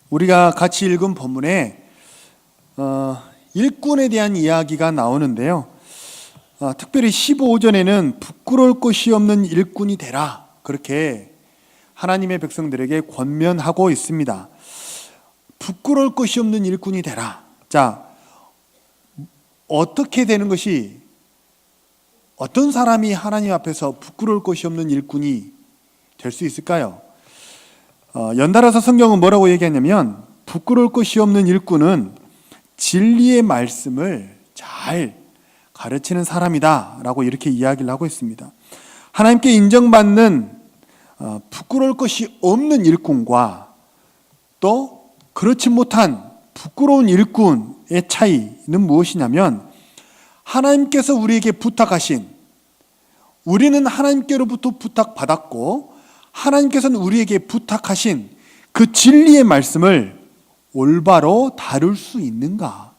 우리가 같이 읽은 본문에 일꾼에 대한 이야기가 나오는데요. 특별히 15절에는 부끄러울 것이 없는 일꾼이 되라, 그렇게 하나님의 백성들에게 권면하고 있습니다. 부끄러울 것이 없는 일꾼이 되라. 자, 어떻게 되는 것이, 어떤 사람이 하나님 앞에서 부끄러울 것이 없는 일꾼이 될 수 있을까요? 연달아서 성경은 뭐라고 얘기하냐면, 부끄러울 것이 없는 일꾼은 진리의 말씀을 잘 가르치는 사람이다 라고 이렇게 이야기를 하고 있습니다. 하나님께 인정받는 부끄러울 것이 없는 일꾼과 또 그렇지 못한 부끄러운 일꾼의 차이는 무엇이냐면, 하나님께서 우리에게 부탁하신, 우리는 하나님께로부터 부탁받았고 하나님께서는 우리에게 부탁하신 그 진리의 말씀을 올바로 다룰 수 있는가,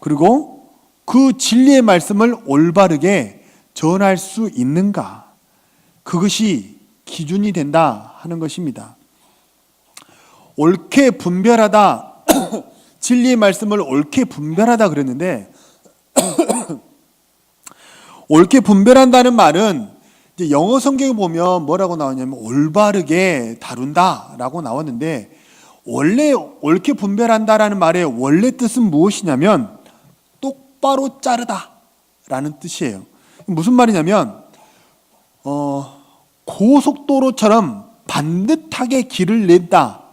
그리고 그 진리의 말씀을 올바르게 전할 수 있는가, 그것이 기준이 된다 하는 것입니다. 옳게 분별하다, 진리의 말씀을 옳게 분별하다 그랬는데 옳게 분별한다는 말은 이제 영어 성경에 보면 뭐라고 나오냐면 올바르게 다룬다라고 나왔는데, 원래 옳게 분별한다라는 말의 원래 뜻은 무엇이냐면 똑바로 자르다라는 뜻이에요. 무슨 말이냐면 고속도로처럼 반듯하게 길을 낸다거나,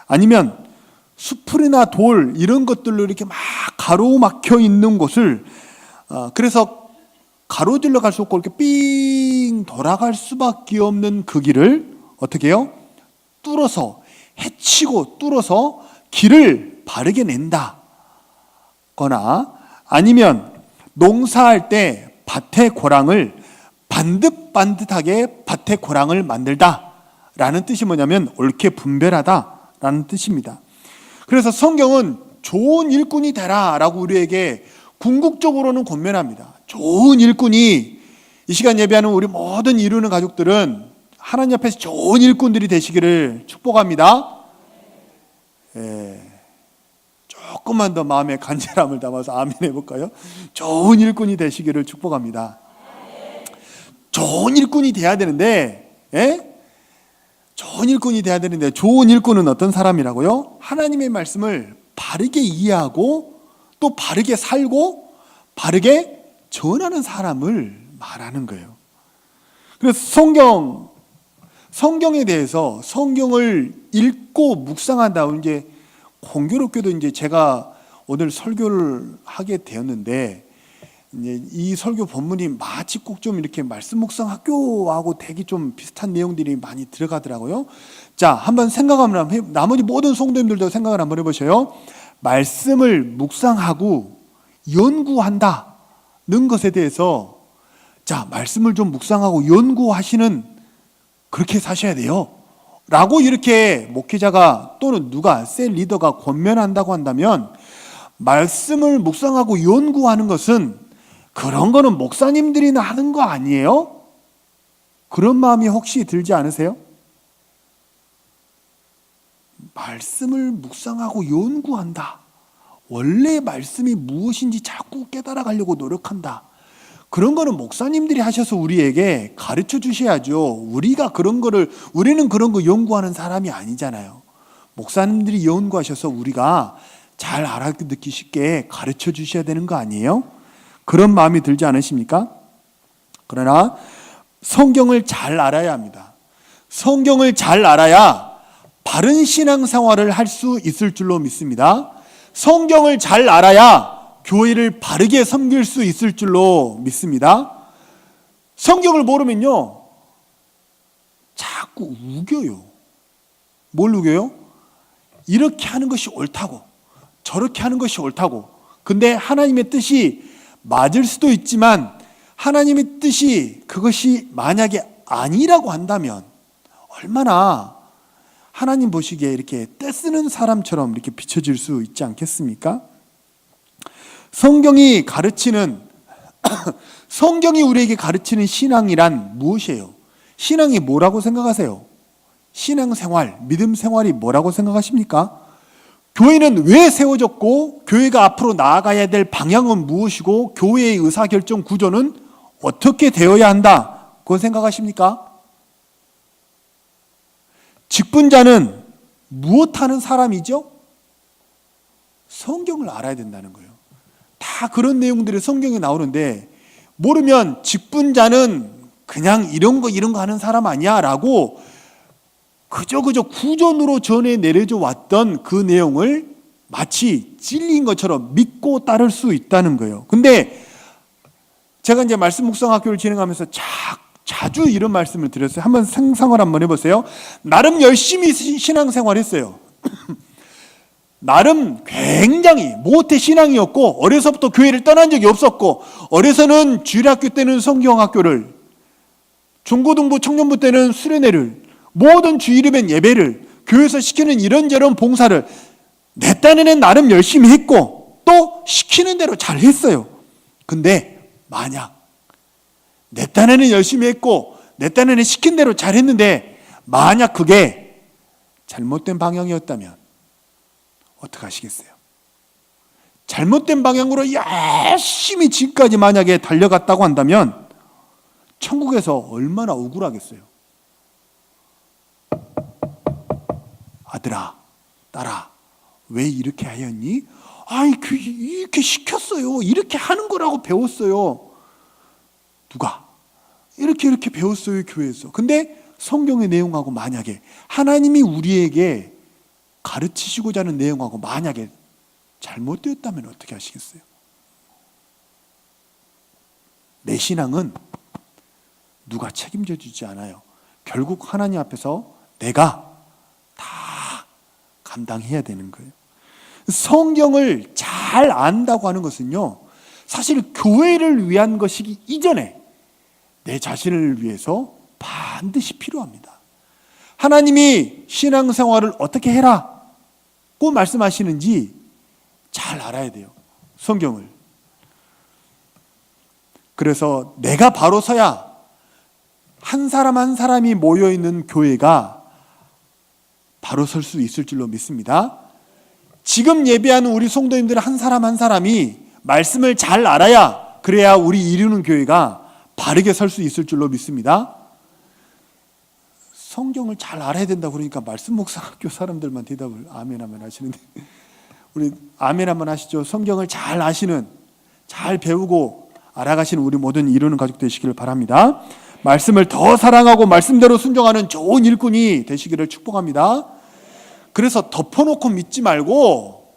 아니면 수풀이나 돌 이런 것들로 이렇게 막 가로막혀 있는 곳을 그래서 가로질러 갈 수 없고 이렇게 삥 돌아갈 수밖에 없는 그 길을 어떻게 해요? 뚫어서, 해치고 뚫어서 길을 바르게 낸다 거나, 아니면 농사할 때 밭의 고랑을 반듯반듯하게 밭의 고랑을 만들다 라는 뜻이 뭐냐면 옳게 분별하다 라는 뜻입니다. 그래서 성경은 좋은 일꾼이 되라 라고 우리에게 궁극적으로는 권면합니다. 좋은 일꾼이, 이 시간 예배하는 우리 모든 이루는 가족들은 하나님 앞에서 좋은 일꾼들이 되시기를 축복합니다. 조금만 더 마음의 간절함을 담아서 아멘 해볼까요? 좋은 일꾼이 되시기를 축복합니다. 좋은 일꾼이 돼야 되는데, 좋은 일꾼이 돼야 되는데, 좋은 일꾼은 어떤 사람이라고요? 하나님의 말씀을 바르게 이해하고 또 바르게 살고 바르게 전하는 사람을 말하는 거예요. 그래서 성경에 대해서, 성경을 읽고 묵상한다. 이제 공교롭게도 이제 제가 오늘 설교를 하게 되었는데, 이제 이 설교 본문이 마치 꼭 좀 이렇게 말씀 묵상 학교하고 되게 좀 비슷한 내용들이 많이 들어가더라고요. 자, 한번 생각을 한번 나머지 모든 성도님들도 생각을 한번 해보셔요. 말씀을 묵상하고 연구한다는 것에 대해서, 자, 말씀을 좀 묵상하고 연구하시는, 그렇게 사셔야 돼요 라고 이렇게 목회자가 또는 누가, 셀 리더가 권면한다고 한다면, 말씀을 묵상하고 연구하는 것은 그런 거는 목사님들이나 하는 거 아니에요? 그런 마음이 혹시 들지 않으세요? 말씀을 묵상하고 연구한다, 원래 말씀이 무엇인지 자꾸 깨달아 가려고 노력한다, 그런 거는 목사님들이 하셔서 우리에게 가르쳐 주셔야죠. 우리는 그런 거 연구하는 사람이 아니잖아요. 목사님들이 연구하셔서 우리가 잘 알아듣기 쉽게 가르쳐 주셔야 되는 거 아니에요? 그런 마음이 들지 않으십니까? 그러나 성경을 잘 알아야 합니다. 성경을 잘 알아야 바른 신앙생활을 할 수 있을 줄로 믿습니다. 성경을 잘 알아야 교회를 바르게 섬길 수 있을 줄로 믿습니다. 성경을 모르면요, 자꾸 우겨요. 뭘 우겨요? 이렇게 하는 것이 옳다고, 저렇게 하는 것이 옳다고. 근데 하나님의 뜻이 맞을 수도 있지만, 하나님의 뜻이 그것이 만약에 아니라고 한다면 얼마나 하나님 보시기에 이렇게 떼쓰는 사람처럼 이렇게 비춰질 수 있지 않겠습니까? 성경이 우리에게 가르치는 신앙이란 무엇이에요? 신앙이 뭐라고 생각하세요? 신앙생활, 믿음 생활이 뭐라고 생각하십니까? 교회는 왜 세워졌고 교회가 앞으로 나아가야 될 방향은 무엇이고 교회의 의사결정 구조는 어떻게 되어야 한다? 그건 생각하십니까? 직분자는 무엇하는 사람이죠? 성경을 알아야 된다는 거예요. 다 그런 내용들이 성경에 나오는데 모르면 직분자는 그냥 이런 거 하는 사람 아니야 라고 그저 구전으로 전해 내려져 왔던 그 내용을 마치 진리인 것처럼 믿고 따를 수 있다는 거예요. 근데 제가 이제 말씀 묵상학교를 진행하면서 자주 이런 말씀을 드렸어요. 한번 상상을 한번 해보세요. 나름 열심히 신앙생활 했어요. 나름 굉장히 모태 신앙이었고 어려서부터 교회를 떠난 적이 없었고 어려서는 주일학교 때는 성경학교를 중고등부 청년부 때는 수련회를 모든 주일이면 예배를 교회에서 시키는 이런저런 봉사를 내 딴에는 나름 열심히 했고 또 시키는 대로 잘 했어요. 근데 만약 내 딴에는 열심히 했고 내 딴에는 시킨 대로 잘 했는데 만약 그게 잘못된 방향이었다면 어떻게 하시겠어요? 잘못된 방향으로 열심히 지금까지 만약에 달려갔다고 한다면 천국에서 얼마나 억울하겠어요. 아들아, 딸아, 왜 이렇게 하였니? 아이, 이렇게 시켰어요. 이렇게 하는 거라고 배웠어요. 누가? 이렇게 배웠어요, 교회에서. 근데 성경의 내용하고 만약에 하나님이 우리에게 가르치시고자 하는 내용하고 만약에 잘못되었다면 어떻게 하시겠어요? 내 신앙은 누가 책임져 주지 않아요. 결국 하나님 앞에서 내가 다 감당해야 되는 거예요. 성경을 잘 안다고 하는 것은요, 사실 교회를 위한 것이기 이전에 내 자신을 위해서 반드시 필요합니다. 하나님이 신앙생활을 어떻게 해라고 말씀하시는지 잘 알아야 돼요. 성경을. 그래서 내가 바로 서야 한 사람 한 사람이 모여있는 교회가 바로 설 수 있을 줄로 믿습니다. 지금 예배하는 우리 성도님들 한 사람 한 사람이 말씀을 잘 알아야 그래야 우리 이루는 교회가 바르게 설 수 있을 줄로 믿습니다. 성경을 잘 알아야 된다 그러니까 말씀 묵상학교 사람들만 대답을 아멘 하시는데 우리 아멘 한번 하시죠. 성경을 잘 아시는, 잘 배우고 알아가시는 우리 모든 이루는 가족 되시기를 바랍니다. 말씀을 더 사랑하고 말씀대로 순종하는 좋은 일꾼이 되시기를 축복합니다. 그래서 덮어놓고 믿지 말고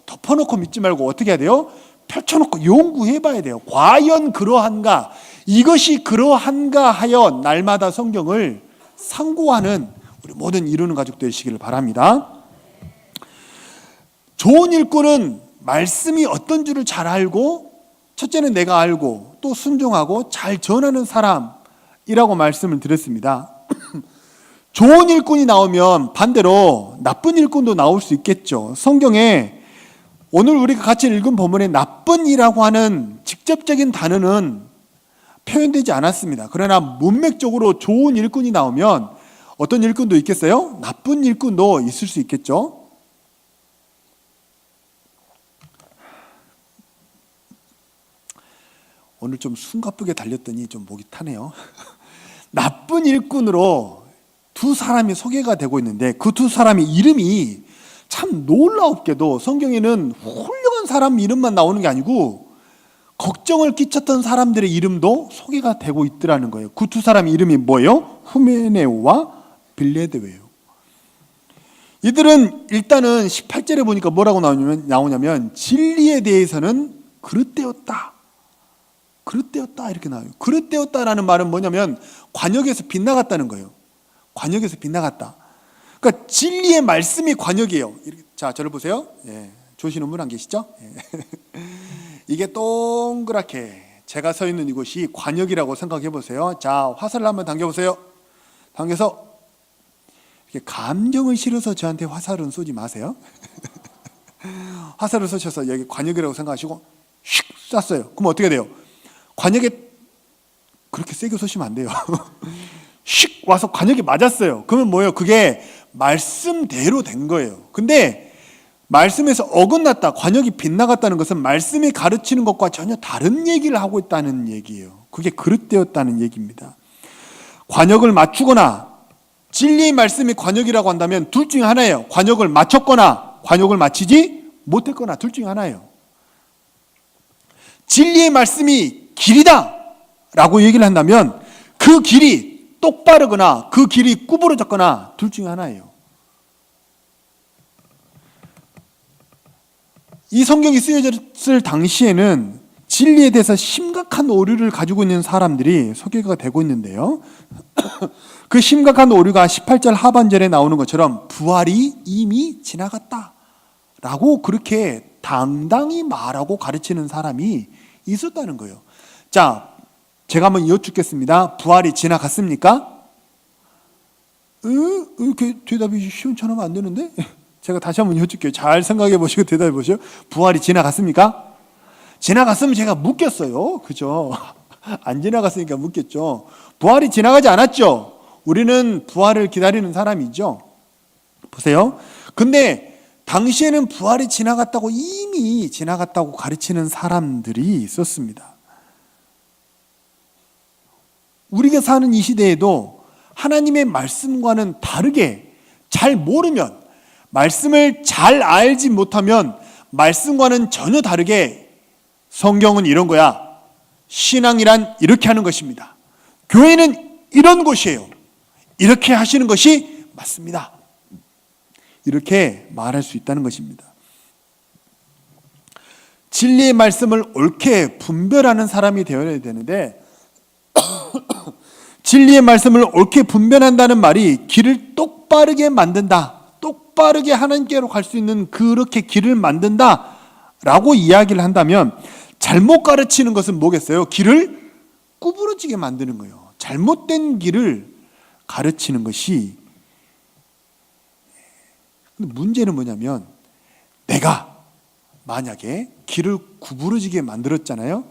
어떻게 해야 돼요? 펼쳐놓고 연구해 봐야 돼요. 과연 그러한가? 이것이 그러한가 하여 날마다 성경을 상고하는 우리 모든 이루는 가족 되시기를 바랍니다. 좋은 일꾼은 말씀이 어떤 줄을 잘 알고 첫째는 내가 알고 또 순종하고 잘 전하는 사람이라고 말씀을 드렸습니다. 좋은 일꾼이 나오면 반대로 나쁜 일꾼도 나올 수 있겠죠. 성경에 오늘 우리가 같이 읽은 본문에 나쁜이라고 하는 직접적인 단어는 표현되지 않았습니다. 그러나 문맥적으로 좋은 일꾼이 나오면 어떤 일꾼도 있겠어요? 나쁜 일꾼도 있을 수 있겠죠. 오늘 좀 숨가쁘게 달렸더니 좀 목이 타네요. 나쁜 일꾼으로 두 사람이 소개가 되고 있는데 그 두 사람의 이름이 참 놀라웠게도 성경에는 훌륭한 사람 이름만 나오는 게 아니고 걱정을 끼쳤던 사람들의 이름도 소개가 되고 있더라는 거예요. 그 두 사람의 이름이 뭐예요? 후메네오와 빌레드예요. 이들은 일단은 18절에 보니까 뭐라고 나오냐면 진리에 대해서는 그릇되었다 이렇게 나와요. 그릇되었다라는 말은 뭐냐면 관역에서 빗나갔다는 거예요. 관역에서 빗나갔다. 그러니까 진리의 말씀이 관역이에요. 자, 저를 보세요. 예, 조시는 분 안 계시죠? 예. 이게 동그랗게 제가 서 있는 이곳이 관역이라고 생각해 보세요. 자, 화살을 한번 당겨보세요. 당겨서 이렇게 감정을 실어서 저한테 화살은 쏘지 마세요. 화살을 쏘셔서 여기 관역이라고 생각하시고 슉 쐈어요. 그럼 어떻게 돼요? 관역에 그렇게 세게 쏘시면 안 돼요. 슉 와서 관역에 맞았어요. 그러면 뭐예요? 그게 말씀대로 된 거예요. 근데 말씀에서 어긋났다, 관역이 빗나갔다는 것은 말씀이 가르치는 것과 전혀 다른 얘기를 하고 있다는 얘기예요. 그게 그릇되었다는 얘기입니다. 관역을 맞추거나 진리의 말씀이 관역이라고 한다면 둘 중에 하나예요. 관역을 맞췄거나 관역을 맞추지 못했거나 둘 중에 하나예요. 진리의 말씀이 길이다 라고 얘기를 한다면 그 길이 똑바르거나 그 길이 구부러졌거나 둘 중에 하나예요. 이 성경이 쓰여졌을 당시에는 진리에 대해서 심각한 오류를 가지고 있는 사람들이 소개가 되고 있는데요. 그 심각한 오류가 18절 하반절에 나오는 것처럼 부활이 이미 지나갔다 라고 그렇게 당당히 말하고 가르치는 사람이 있었다는 거예요. 자, 제가 한번 여쭙겠습니다. 부활이 지나갔습니까? 이렇게 대답이 시원찮으면 안 되는데? 제가 다시 한번 여쭐게요. 잘 생각해 보시고 대답해 보시죠. 부활이 지나갔습니까? 지나갔으면 제가 묻겠어요. 그죠? 안 지나갔으니까 묻겠죠. 부활이 지나가지 않았죠? 우리는 부활을 기다리는 사람이죠. 보세요. 근데 당시에는 부활이 지나갔다고 이미 지나갔다고 가르치는 사람들이 있었습니다. 우리가 사는 이 시대에도 하나님의 말씀과는 다르게 잘 모르면, 말씀을 잘 알지 못하면 말씀과는 전혀 다르게 성경은 이런 거야. 신앙이란 이렇게 하는 것입니다. 교회는 이런 곳이에요. 이렇게 하시는 것이 맞습니다. 이렇게 말할 수 있다는 것입니다. 진리의 말씀을 옳게 분별하는 사람이 되어야 되는데 진리의 말씀을 옳게 분별한다는 말이 길을 똑바르게 만든다, 똑바르게 하나님께로 갈 수 있는 그렇게 길을 만든다 라고 이야기를 한다면 잘못 가르치는 것은 뭐겠어요? 길을 구부러지게 만드는 거예요. 잘못된 길을 가르치는 것이. 근데 문제는 뭐냐면 내가 만약에 길을 구부러지게 만들었잖아요.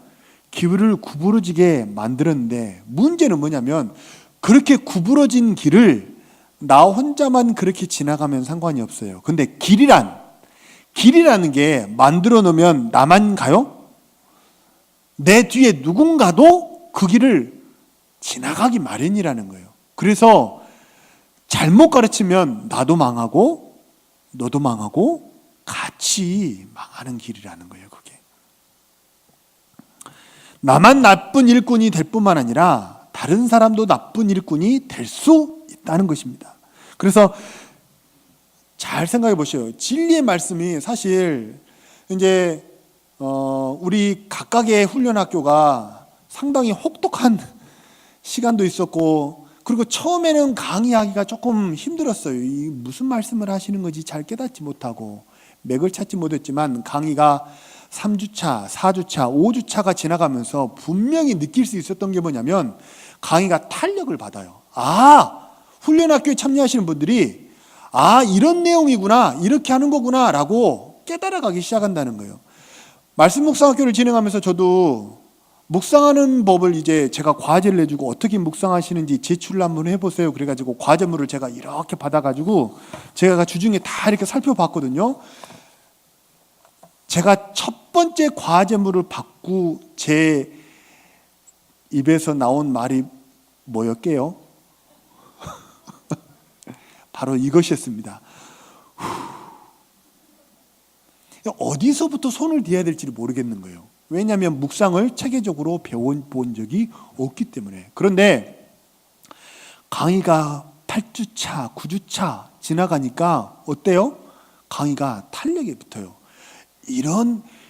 길을 구부러지게 만들었는데 문제는 뭐냐면 그렇게 구부러진 길을 나 혼자만 그렇게 지나가면 상관이 없어요. 근데 길이라는 게 만들어 놓으면 나만 가요? 내 뒤에 누군가도 그 길을 지나가기 마련이라는 거예요. 그래서 잘못 가르치면 나도 망하고 너도 망하고 같이 망하는 길이라는 거예요. 그게 나만 나쁜 일꾼이 될 뿐만 아니라 다른 사람도 나쁜 일꾼이 될 수 있다는 것입니다. 그래서 잘 생각해 보세요. 진리의 말씀이 사실 이제 우리 각각의 훈련학교가 상당히 혹독한 시간도 있었고, 그리고 처음에는 강의하기가 조금 힘들었어요. 이 무슨 말씀을 하시는 건지 잘 깨닫지 못하고 맥을 찾지 못했지만 강의가 3주차, 4주차, 5주차가 지나가면서 분명히 느낄 수 있었던 게 뭐냐면 강의가 탄력을 받아요. 훈련학교에 참여하시는 분들이 이런 내용이구나, 이렇게 하는 거구나 라고 깨달아가기 시작한다는 거예요. 말씀 묵상학교를 진행하면서 저도 묵상하는 법을 이제 제가 과제를 내주고 어떻게 묵상하시는지 제출을 한번 해보세요. 그래가지고 과제물을 제가 이렇게 받아가지고 제가 주중에 다 이렇게 살펴봤거든요. 제가 첫 번째 과제물을 받고 제 입에서 나온 말이 뭐였게요? 바로 이것이었습니다. 어디서부터 손을 대야 될지 모르겠는 거예요. 왜냐하면 묵상을 체계적으로 배워본 적이 없기 때문에. 그런데 강의가 8주차, 9주차 지나가니까 어때요? 강의가 탄력이 붙어요.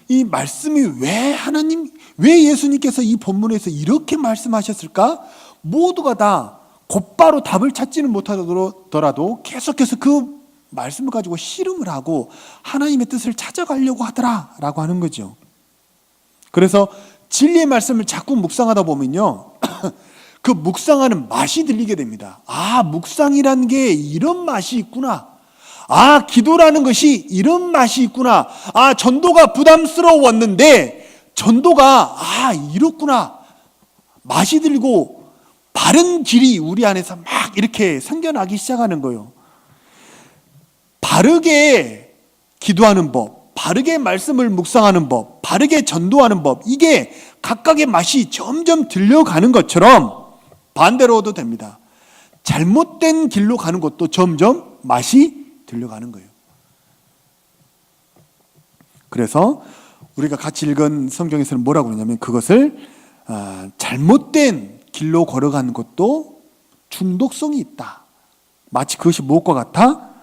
이 말씀이 왜 예수님께서 이 본문에서 이렇게 말씀하셨을까? 모두가 다 곧바로 답을 찾지는 못하더라도 계속해서 그 말씀을 가지고 씨름을 하고 하나님의 뜻을 찾아가려고 하더라라고 하는 거죠. 그래서 진리의 말씀을 자꾸 묵상하다 보면요, 그 묵상하는 맛이 들리게 됩니다. 묵상이라는 게 이런 맛이 있구나. 기도라는 것이 이런 맛이 있구나. 전도가 부담스러웠는데 전도가 이렇구나. 맛이 들고 바른 길이 우리 안에서 막 이렇게 생겨나기 시작하는 거예요. 바르게 기도하는 법, 바르게 말씀을 묵상하는 법, 바르게 전도하는 법, 이게 각각의 맛이 점점 들려가는 것처럼 반대로도 됩니다. 잘못된 길로 가는 것도 점점 맛이 들려가는 거예요. 그래서 우리가 같이 읽은 성경에서는 뭐라고 그러냐면 그것을 잘못된 길로 걸어가는 것도 중독성이 있다. 마치 그것이 무엇과 같아?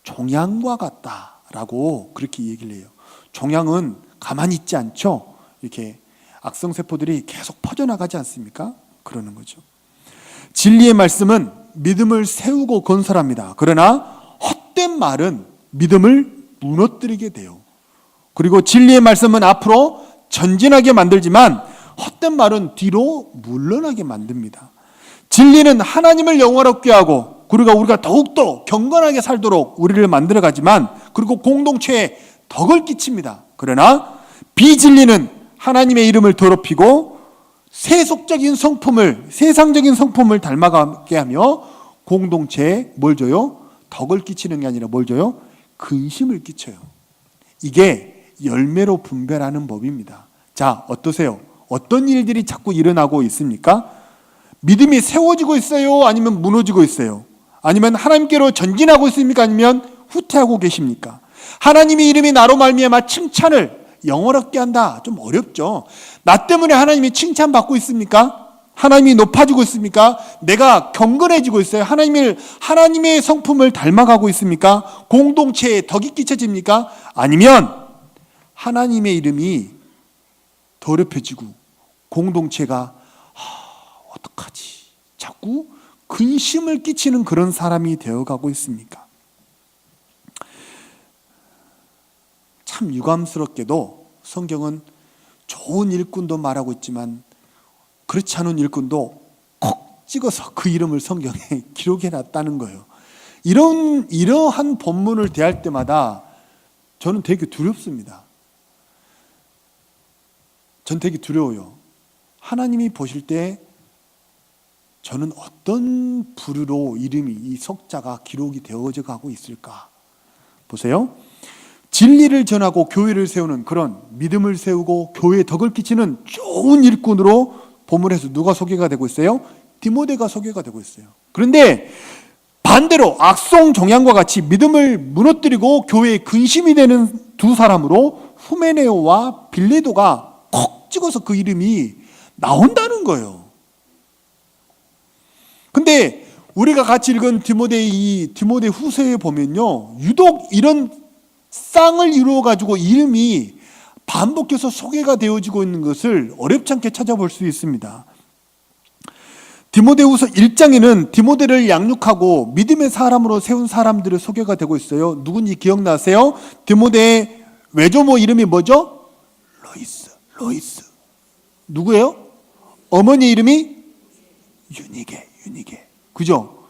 종양과 같다라고 그렇게 얘기를 해요. 종양은 가만히 있지 않죠. 이렇게 악성세포들이 계속 퍼져나가지 않습니까? 그러는 거죠. 진리의 말씀은 믿음을 세우고 건설합니다. 그러나 헛된 말은 믿음을 무너뜨리게 돼요. 그리고 진리의 말씀은 앞으로 전진하게 만들지만 헛된 말은 뒤로 물러나게 만듭니다. 진리는 하나님을 영화롭게 하고 그리고 우리가 더욱더 경건하게 살도록 우리를 만들어가지만 그리고 공동체에 덕을 끼칩니다. 그러나 비진리는 하나님의 이름을 더럽히고 세상적인 성품을 닮아가게 하며 공동체에 뭘 줘요? 덕을 끼치는 게 아니라 뭘 줘요? 근심을 끼쳐요. 이게 열매로 분별하는 법입니다. 자, 어떠세요? 어떤 일들이 자꾸 일어나고 있습니까? 믿음이 세워지고 있어요? 아니면 무너지고 있어요? 아니면 하나님께로 전진하고 있습니까? 아니면 후퇴하고 계십니까? 하나님의 이름이 나로 말미암아 칭찬을 영어롭게 한다. 좀 어렵죠. 나 때문에 하나님이 칭찬받고 있습니까? 하나님이 높아지고 있습니까? 내가 경건해지고 있어요? 하나님의 성품을 닮아가고 있습니까? 공동체에 덕이 끼쳐집니까? 아니면 하나님의 이름이 더럽혀지고 공동체가 어떡하지? 자꾸 근심을 끼치는 그런 사람이 되어가고 있습니까? 참 유감스럽게도 성경은 좋은 일꾼도 말하고 있지만 그렇지 않은 일꾼도 콕 찍어서 그 이름을 성경에 기록해 놨다는 거예요. 이러한 본문을 대할 때마다 저는 되게 두렵습니다. 전 되게 두려워요. 하나님이 보실 때 저는 어떤 부류로 이름이 이 석자가 기록이 되어져 가고 있을까? 보세요. 진리를 전하고 교회를 세우는 그런 믿음을 세우고 교회에 덕을 끼치는 좋은 일꾼으로 본문에서 누가 소개가 되고 있어요? 디모데가 소개가 되고 있어요. 그런데 반대로 악성 종양과 같이 믿음을 무너뜨리고 교회에 근심이 되는 두 사람으로 후메네오와 빌레도가 콕 찍어서 그 이름이 나온다는 거예요. 근데 우리가 같이 읽은 디모데 후서에 보면요, 유독 이런 쌍을 이루어 가지고 이름이 반복해서 소개가 되어지고 있는 것을 어렵지 않게 찾아볼 수 있습니다. 디모데후서 1장에는 디모데를 양육하고 믿음의 사람으로 세운 사람들의 소개가 되고 있어요. 누군지 기억나세요? 디모데의 외조모 이름이 뭐죠? 로이스. 누구예요? 어머니 이름이 유니게. 그죠?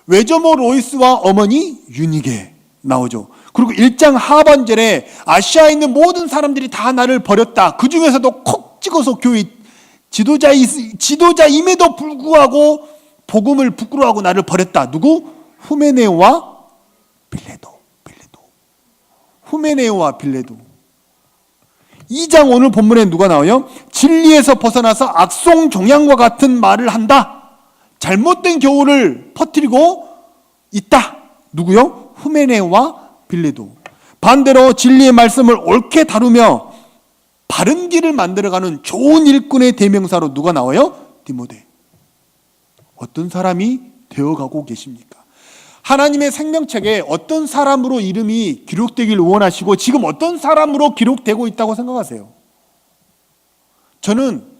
외조모 로이스와 어머니 유니게 나오죠. 그리고 1장 하반절에 아시아에 있는 모든 사람들이 다 나를 버렸다. 그 중에서도 콕 찍어서 교회 지도자임에도 불구하고 복음을 부끄러워하고 나를 버렸다. 누구? 후메네오와 빌레도. 후메네오와 빌레도. 2장 오늘 본문에 누가 나와요? 진리에서 벗어나서 악성 종양과 같은 말을 한다. 잘못된 교훈을 퍼뜨리고 있다. 누구요? 후메네오와 빌레도. 반대로 진리의 말씀을 옳게 다루며 바른 길을 만들어가는 좋은 일꾼의 대명사로 누가 나와요? 디모데. 어떤 사람이 되어가고 계십니까? 하나님의 생명책에 어떤 사람으로 이름이 기록되길 원하시고 지금 어떤 사람으로 기록되고 있다고 생각하세요? 저는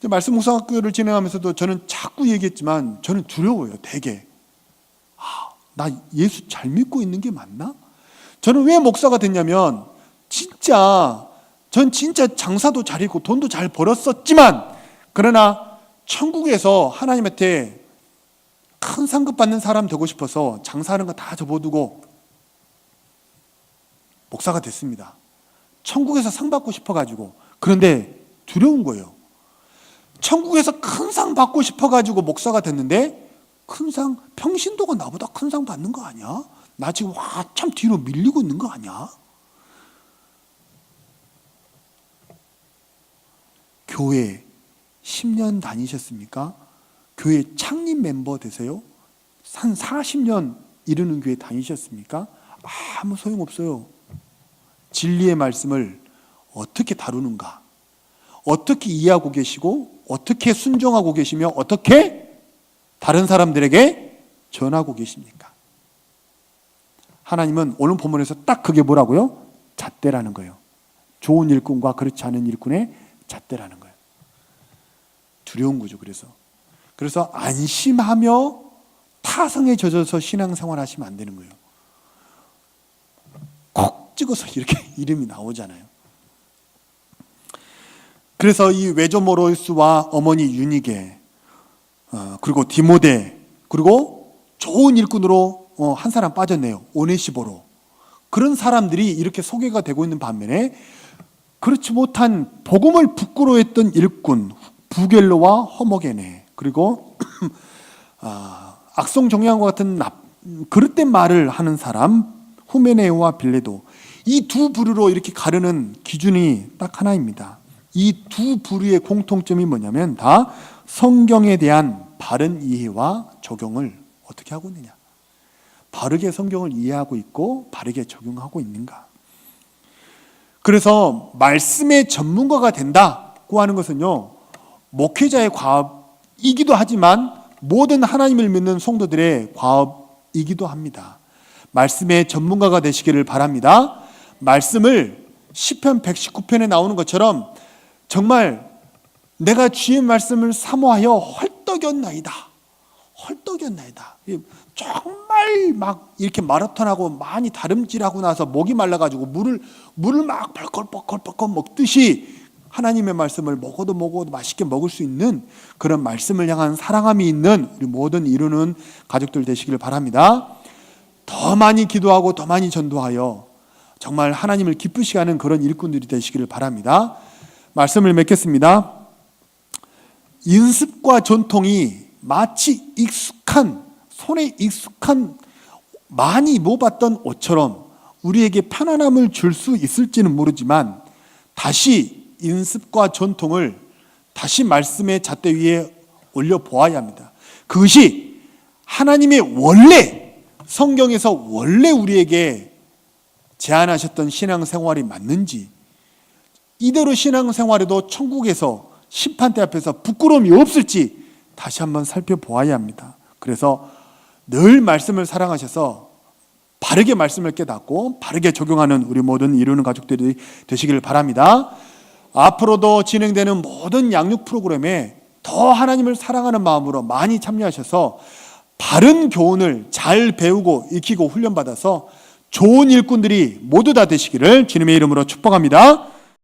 말씀 묵상학교를 진행하면서도 저는 자꾸 얘기했지만 저는 두려워요. 되게. 나 예수 잘 믿고 있는 게 맞나? 저는 왜 목사가 됐냐면 전 진짜 장사도 잘했고 돈도 잘 벌었었지만 그러나 천국에서 하나님한테 큰 상급 받는 사람 되고 싶어서 장사하는 거 다 접어두고 목사가 됐습니다. 천국에서 상 받고 싶어가지고. 그런데 두려운 거예요. 천국에서 큰 상 받고 싶어가지고 목사가 됐는데 큰 상, 평신도가 나보다 큰 상 받는 거 아니야? 나 지금 한참 뒤로 밀리고 있는 거 아니야? 교회 10년 다니셨습니까? 교회 창립 멤버 되세요? 한 40년 이르는 교회 다니셨습니까? 아무 소용없어요. 진리의 말씀을 어떻게 다루는가? 어떻게 이해하고 계시고 어떻게 순종하고 계시며 어떻게 다른 사람들에게 전하고 계십니까? 하나님은 오늘 본문에서 딱 그게 뭐라고요? 잣대라는 거예요. 좋은 일꾼과 그렇지 않은 일꾼의 잣대라는 거예요. 두려운 거죠. 그래서 안심하며 타성에 젖어서 신앙생활 하시면 안 되는 거예요. 콕 찍어서 이렇게 이름이 나오잖아요. 그래서 이 외조모로스와 어머니 유니게 그리고 디모데 그리고 좋은 일꾼으로 한 사람 빠졌네요. 오네시보로. 그런 사람들이 이렇게 소개가 되고 있는 반면에 그렇지 못한 복음을 부끄러워했던 일꾼 부겔로와 허머게네 그리고 악성종양과 같은 그릇된 말을 하는 사람 후메네오와 빌레도 이 두 부류로 이렇게 가르는 기준이 딱 하나입니다. 이 두 부류의 공통점이 뭐냐면 다 성경에 대한 바른 이해와 적용을 어떻게 하고 있느냐. 바르게 성경을 이해하고 있고 바르게 적용하고 있는가. 그래서 말씀의 전문가가 된다고 하는 것은요, 목회자의 과업이기도 하지만 모든 하나님을 믿는 성도들의 과업이기도 합니다. 말씀의 전문가가 되시기를 바랍니다. 말씀을 시편 119편에 나오는 것처럼 정말 내가 주의 말씀을 사모하여 헐떡였나이다. 정말 막 이렇게 마라톤하고 많이 다름질하고 나서 목이 말라가지고 물을 막 벌컥벌컥 먹듯이 하나님의 말씀을 먹어도 맛있게 먹을 수 있는 그런 말씀을 향한 사랑함이 있는 우리 모든 이루는 가족들 되시기를 바랍니다. 더 많이 기도하고 더 많이 전도하여 정말 하나님을 기쁘시게 하는 그런 일꾼들이 되시기를 바랍니다. 말씀을 맺겠습니다. 인습과 전통이 마치 손에 익숙한 많이 입어봤던 옷처럼 우리에게 편안함을 줄 수 있을지는 모르지만 다시 인습과 전통을 다시 말씀의 잣대 위에 올려보아야 합니다. 그것이 하나님의 원래 성경에서 원래 우리에게 제안하셨던 신앙생활이 맞는지, 이대로 신앙생활에도 천국에서 심판대 앞에서 부끄러움이 없을지 다시 한번 살펴보아야 합니다. 그래서 늘 말씀을 사랑하셔서 바르게 말씀을 깨닫고 바르게 적용하는 우리 모든 이루는 가족들이 되시기를 바랍니다. 앞으로도 진행되는 모든 양육 프로그램에 더 하나님을 사랑하는 마음으로 많이 참여하셔서 바른 교훈을 잘 배우고 익히고 훈련받아서 좋은 일꾼들이 모두 다 되시기를 주님의 이름으로 축복합니다.